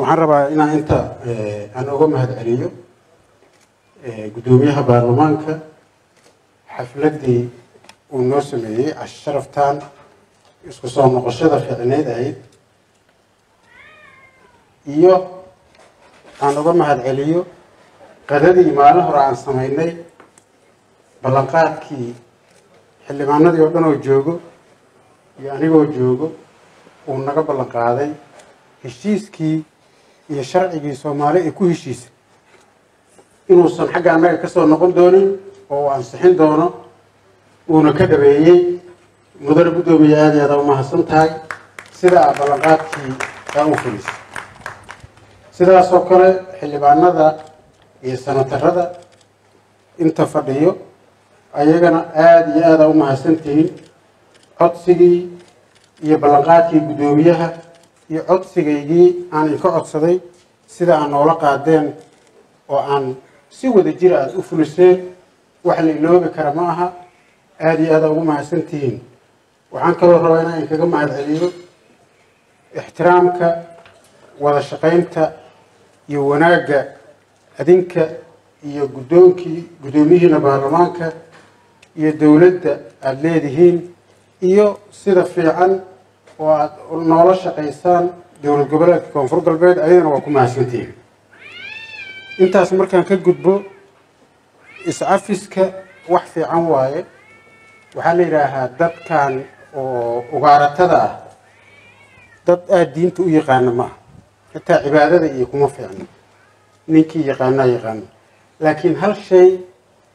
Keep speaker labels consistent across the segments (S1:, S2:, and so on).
S1: waxaan rabaa inaan inta aan uga mahadceliyo gudoomiyaha baarlamaanka xafladii uu noo sameeyay asharaftaan isku soo noqoshada fiicneed ahayd iyo aan uga mahadceliyo qadadii maalin hore aan sameynay ballanqaadkii xildhibaanadii oo dhan oo joogo iyo anigoo joogo uu naga ballan qaaday heshiiskii iyo sharcigii Soomaali ay ku heshiisay inuusan xagga annaga ka soo noqon doonin oo ansixin doono uuna ka dhabeeyay mudane gudoomiye aad iyo aad u mahadsan tahay sida ballanqaadkii aan u fulisay sidaas oo kale xildhibaanada iyo senatarada inta fadhiyo ayagana aad iyo aad u mahadsantihiin codsigii iyo ballanqaadkii gudoomiyaha iyo codsigaygii aan ka codsaday sida aan noola qaadeen oo aan si wada jir ah u fuliseen wax la iloobi kara ma aha aad iyo aad ugu mahadsantihiin waxaan kaloo rabaa inaan kaga mahadceliyo ixtiraamka wada shaqaynta iyo wanaagga adinka iyo gudoomiyihiina baarlamaanka iyo dawladda aad leedihiin iyo sida fiican oo aad noola shaqaysaan dawlad goboleedka koonfur galbeed ayadana waa ku mahadsantihiin intaas markaan ka gudbo is-cafiska wax fiican waaye waxaa la yidhaahaa dadkan oo ugaaratada ah dad aad diinta u yaqaana ma aha xitaa cibaadada iyo kuma fiicno ninkii yaqaanaa yaqaano laakiin hal shay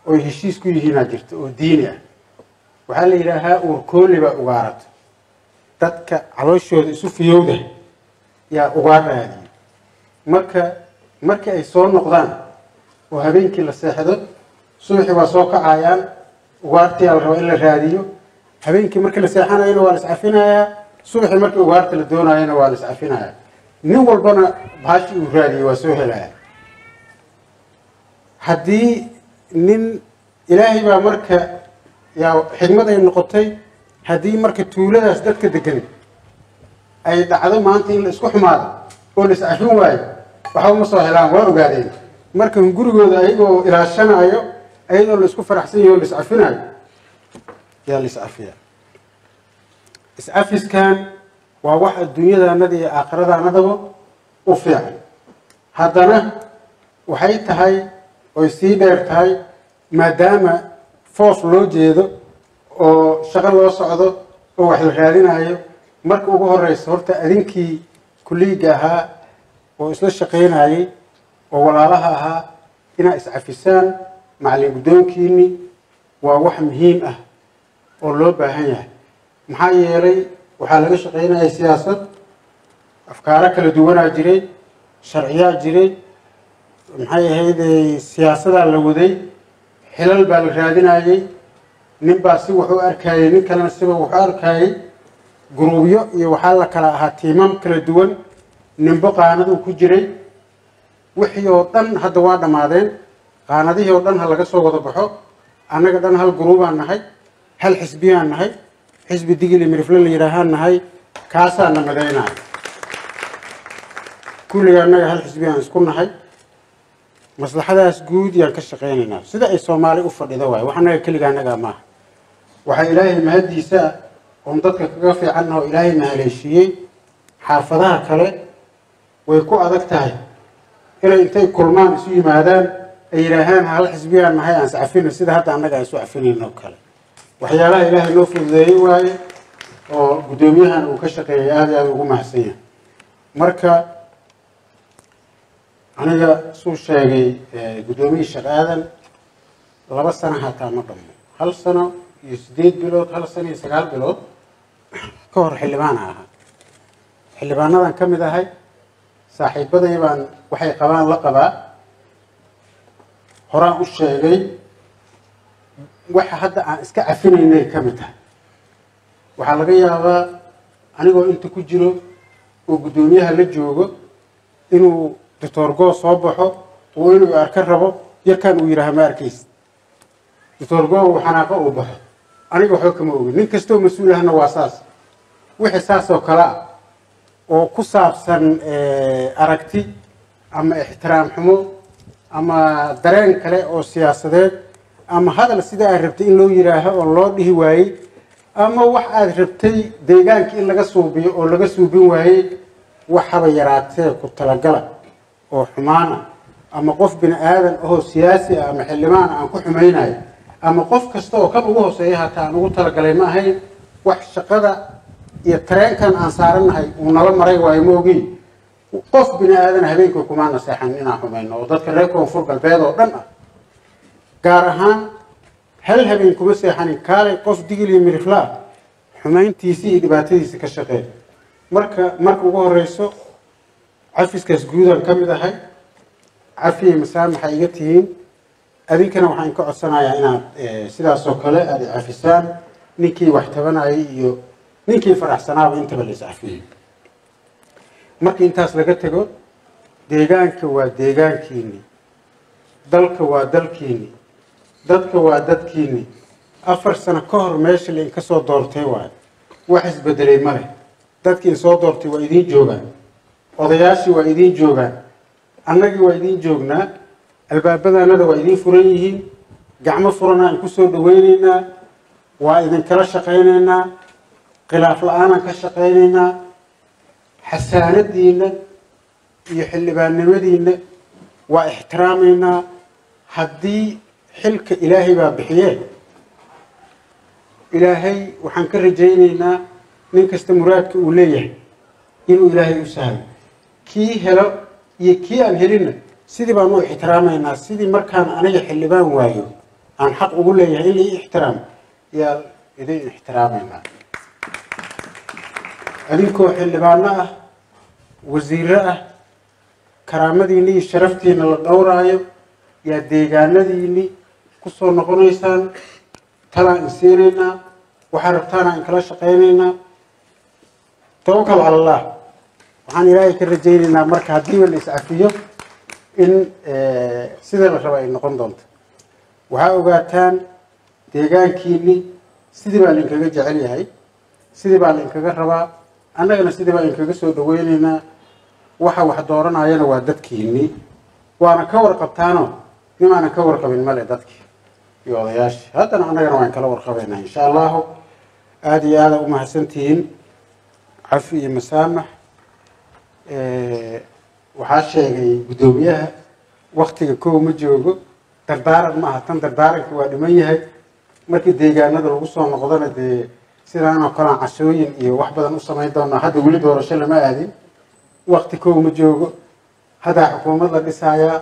S1: oo heshiis ku yihiinaa jirta oo diini ah waxaa la yidhaahaa uurkooliba ugaarata dadka calooshooda isu fiyowda yaa ugaar raadiyo marka ay soo noqdaan oo habeenkii la seexdo subaxii waa soo kacayaan ugaartii la rabo in la raadiyo habeenkii markii la seexanayana waa la iscafinayaa subaxii markii ugaarta la doonayana waa la iscafinayaa nin walbana baashi uu raadiyo waa soo helaya haddii nin ilaahay baa marka yaa xigmad ay noqotay haddii marka tuuladaas dadka degan ay dhacdo maanta in la isku xumaado oo la iscafin waayo waxa ma soo helaan waa ogaadeen marka gurigooda ayagoo ilaashanayo ayadoo la isku faraxsan yahay oo la iscafinayo yaa la iscafiyaa iscafiskan waa wax adduunyadaanada iyo aakhiradaanadaba u fiican haddana waxay tahay oy sii dheer tahay maadaama foos loo jeedo oo shaqo loo socdo oo wax la raadinayo marka ugu horeysa horta adinkii kulliga ahaa oo isla shaqeynayay oo walaalaha ahaa inaa iscafisaan macallin guddoonkiini waa wax muhiim ah oo loo baahan yahay maxaa yeelay waxaa laga shaqeynayay siyaasad afkaaro kala duwanaa jiray sharciyaa jiray maxay ahayd siyaasadaa la waday xilal baa la raadinayay nin baa si wuxuu arkayay nin kalena siba wuxuu arkayay guruubyo iyo waxaa la kala ahaa tiimam kala duwan ninbo qaanad uu ku jiray wixii oo dhan hadda waa dhammaadeen qaanadihii oo dhan ha laga soo wada baxo annaga dhan hal guruubaan nahay hal xisbiyaan nahay xisbi digili mirifle la yidhaahaan nahay kaasaa na madaynaya kulliga annaga hal xisbiyaan isku nahay maslaxadaas guud yaan ka shaqeynaynaa sida ay Soomaali u fadhido waay wax anaga kaliya anaga ma waxa Ilaahay mahadiisa oo dadka kaga fiican oo Ilaahay mahaleeshiyay xaafadaha kale way ku adag tahay ilaa intay kulmaan isu yimaadaan ay yiraahaan hal xisbiyaan nahay aan sacafina sida hadda anaga ay soo cafinayno kale waxyaalaha Ilaahay noo fududeeyay waay oo gudoomiyahan uu ka shaqeeyay aad ugu mahadsan yahay marka aniga soo sheegay gudoomiye shaqaadan 2 sano hataa ma dhamo 1 sano iyo 8 bilood 1 sano iyo 9 bilood ka hor xildhibaan ahaa xildhibaanadan kamid ahay saaxiibaday baan waxay qabaan la qabaa horaan u sheegay waxa hadda aan iska cafinaynay kamid tahay waxa laga yaabaa anigoo inta ku jiro oo gudoomiyaha la joogo inuu دكتور جو صباحه وإنه يركب ربه يركب ويرها ماركيس دكتور جو وحناقه وبحه أنا جو حكم أقول نين كستو مسؤول هنا واساس وحساس وكلا oo ku saabsan aragti ama ixtiraam xumo ama dareen kale oo siyaasadeed ama hadal sida aad rabtay in loo yiraaho oo loo dhihi waayey ama wax aad rabtay deegaanka in laga suubiyo oo laga suubin waayey waxaba yaraatee ku talagala oo xumaana ama qof bini aadan oo siyaasi ah ama xildhibaan aan ku xumaynayo ama qof kasta oo kan ugu hooseeya hataa aan ugu talagalay ma ahayn wax shaqada iyo tareenkan aan saaranahay uu nala maray waayo ma ogi qof bini aadan habeenkii kuma naseexan inaan xumayno oo dadka reer koonfur galbeed oo dhan ah gaar ahaan hal habeen kuma seexanin kaalay qof digil iyo mirifla xumayntiisii iyo dhibaatadiisa ka shaqeey marka ugu horeyso cafiskaas guudan ka mid ahay cafiye masaamaxa iga tihiin adinkana waxaan ka codsanayaa inaad sidaas oo kale aad cafisaan ninkii wax tabanayay iyo ninkii faraxsanaaba intaba la iscafiyey markii intaas laga tago deegaanka waa deegaankiini dalka waa dalkiini dadka waa dadkiini 4 sano ka hor meesha la inka soo doortay waay wax isbedelay ma leh dadkii soo doortay waa idin joogaan odayaashii waa idin joogaan annagii waa idin joognaa albaabadaanada waa idin furan yihiin gacmo furan aan ku soo dhaweynaynaa waa idin kala shaqaynaynaa khilaaf la'aan ka shaqaynaynaa xasaanadiina iyo xildhibaannimadiina waa ixtiraamaynaa haddii xilka ilaahay baa bixiyee ilaahay waxaan ka rajaynaynaa nin kasta muraadka uu leeyahay inuu ilaahay u sahlo kii helo iyo kii aan helinna sidii baan u ixtiraamaynaa sidii markaan aniga xildhibaan waayo aan xaq ugu leeyahay in la ii ixtiraamo yaa idin ixtiraamaynaa adinkoo xildhibaano ah wasiiro ah karaamadiinni iyo sharaftiina la dhowraayo yaa deegaanadiinni ku soo noqonaysaan talaan insiinaynaa waxaa rabtaana in kala shaqaynaynaa tawakkal cala allah waxaan ilaahay ka rajaynaynaa marka haddiiba la iscafiyo in sida la raba ay noqon doonto waxaa ogaataan deegaankiinni sidii baa lainkaga jecel yahay sidii baa lainkaga rabaa annagana sidii baa inkaga soo dhaweynaynaa waxa wax dooranayana waa dadkiinni waana ka warqabtaano nimaanan ka warqabin male dadkii iyo odayaashii haddana annagana waan kala warqabaynaa insha allahu aada iyo aada u mahadsantihiin cafi iyo masaamax waxaa sheegay guddoomiyaha waktiga kow ma joogo dardaaran ma aha tan dardaaranka waa dhiman yahay markii deegaanada lagu soo noqdona dee sidaanoo kalean cashooyin iyo wax badan u samayn doonaa hadda weli doorasho lama aadin wakti kow ma joogo haddaa xukuumad la dhisayaa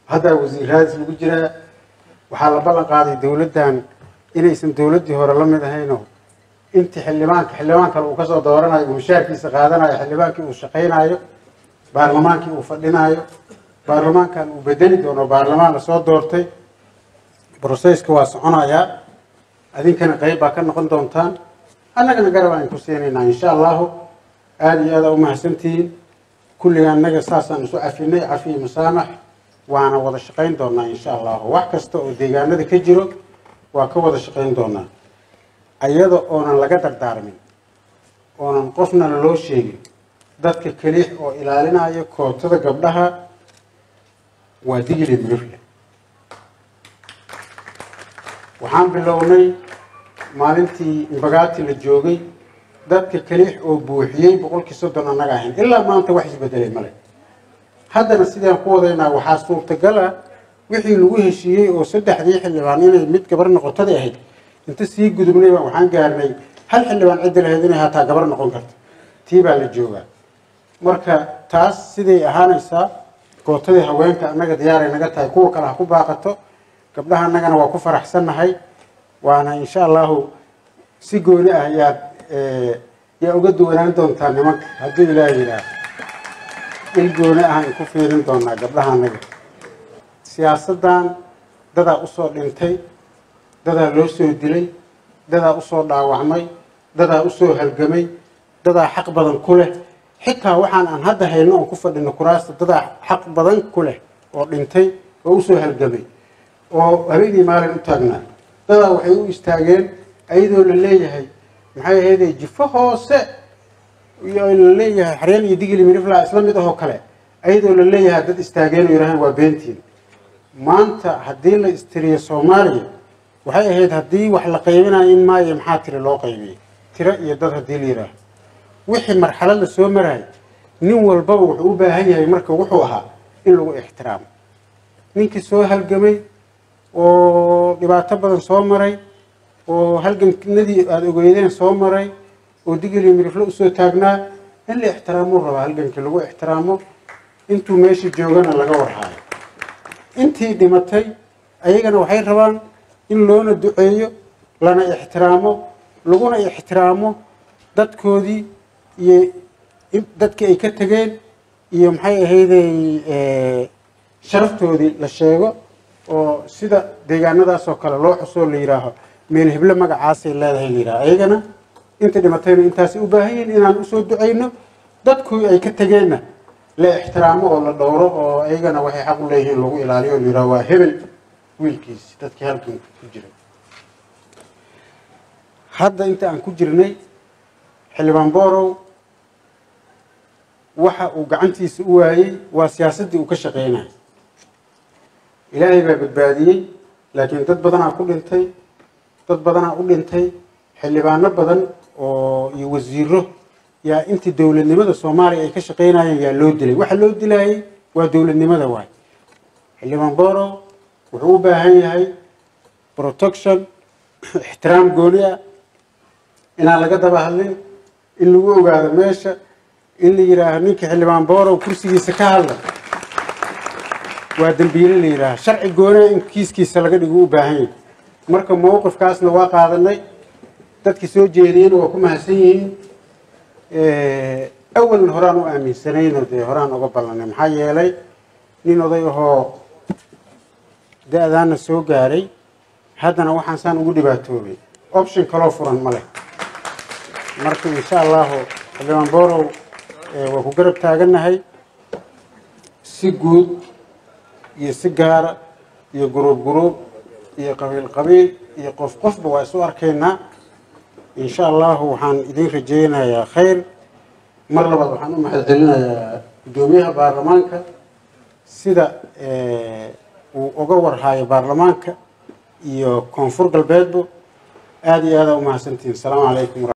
S1: haddaa wasiiraadis lagu jiraa waxaa la ballan qaaday dowladdan inaysan dowladdii hore la mid ahayno intii xildhibaan kale uu kasoo dooranayo uu mushaarkiisa qaadanayo xildhibaankii uu shaqaynayo baarlamaankii uu fadhinayo baarlamaankan uu bedeli doono baarlamaan lasoo doortay brosesska waa soconayaa adinkana qayb baa ka noqon doontaan annagana garab aan ku siinaynaa insha allahu aada iyo aada u mahadsantihiin kulliga annaga saasaan isu cafinay cafiyo masaamax waana wada shaqayn doonaa insha allahu wax kasta oo deegaanada ka jiro waa ka wada shaqayn doonaa ayada oonan laga dardaarmin oonan qofna loo sheegin dadka keliix oo ilaalinaya kootada gabdhaha waa digili mirifle waxaan bilownay maalintii imbagaati la joogay dadka keliix oo buuxiyey 30% annaga ahayn ilaa maanta wax isbedelay male haddana sidaan ku wadaynaa waxaa suurtagal ah wixii lagu heshiiyey oo 3 xildhibaan inay mid gabar noqotay ahayd inta sii gudubnay waxaan gaarnay hal xildhibaan cid lahayd inay hataa gabar noqon karto tii baa la joogaa marka taas siday ahaanaysaa kootadii haweenka annaga diyaaray naga tahay kuwa kale ha ku baaqato gabdhaha annagana waa ku faraxsannahay waana insha allahu si gooni ah yaa uga duwanaan doontaa nimanka haddii ilaahay yidhaah il gooni ah aan ku fiirin doonaa gabdhaha annaga siyaasaddan dadaa usoo dhintay dadaa loo soo dilay dadaa usoo dhaawacmay dadaa usoo halgamay dadaa xaq badan ku leh xitaa waxaan aan hadda hayno oon ku fadhino kuraasta dadaa xaq badan ku leh oo dhintay oo usoo halgamay oo habeenii maalin u taagnaa dadaa waxay u istaageen ayadoo la leeyahay maxay ahaydee jifo hoose leeyahay xareen iyo digili mirifla isla mid ahoo kale ayadoo la leeyahay dad istaageen oo yiraahdeen waa beentiin maanta haddii la istiriyo Soomaaliya waxay ahayd haddii wax la qaybinayo in maayo maxaa tiri loo qaybiyay tira iyo dad haddii la yiraahdo wixii marxalad la soo maray nin walba wuxuu u baahan yahay marka wuxuu ahaa in lagu ixtiraamo ninkii soo halgamay oo dhibaato badan soo maray oo halganadii aad ogeydeen soo maray oo digili miriflo soo taagnaa in la ixtiraamo raba halgankii lagu ixtiraamo intuu meeshii joogana laga warhaayo intii dhimatay ayagana waxay rabaan in loona duceeyo lana ixtiraamo laguna ixtiraamo dadkoodii iyo dadkii ay ka tageen iyo maxay ahaydey sharaftoodii la sheego oo sida deegaanadaas oo kale loo xusoo la yiraaho meel hebla magacaas ay leedahay la yiraahdo ayagana inta dhimatayna intaas u baahan yihiin inaan u soo duceyno dadku ay ka tageenna la ixtiraamo oo la dhowro oo ayagana waxay xaq u leeyihiin lagu ilaaliyo la yiraahdo waa hebel wiilkiis dadkii halkan ku jiray hadda inta aan ku jirnay xildhibaan Borow waxa uu gacantiisa u waayay waa siyaasadii uu ka shaqeynay ilaahay baa badbaadiyay laakiin dad badan ku dhintay xildhibaano badan oo iyo wasiiro yaa intii dawladnimada Soomaaliya ay ka shaqeynayeen yaa loo dilay waxa loo dilayay waa dawladnimada waay xildhibaan Borow wuxuu u baahan yahay protection ixtiraam gooni ah inaan laga daba hadlin in lagu ogaado meesha in la yiraahdo ninkii xildhibaan Borow kursigiisa ka hadla waa dambiile la yiraahdo sharci gooni in kiiskiisa laga dhigo u baahan yahay marka mowqifkaasna waa qaadanay dadkii soo jeediyeen waa ku mahadsan yihiin awalna horaan u aaminsanayno dee horaan uga ballanay maxaa yeelay nin oday ahoo da'daana soo gaaray haddana waxaan saan ugu dhibaatoobay option kaloo furan ma leh marka insha Allah xildhibaan Borow waa ku garab taaganahay si guud iyo si gaar iyo group iyo qabiil iyo qofba waa soo arkaynaa insha Allah waxaan idin rajeynayaa khayr mar labaad waxaan u mahadcelinayaa gudoomiyaha baarlamaanka sida uu uga warhayo baarlamaanka iyo koonfur galbeedba aad iyo aad u mahadsantiin. Assalaamu calaykum.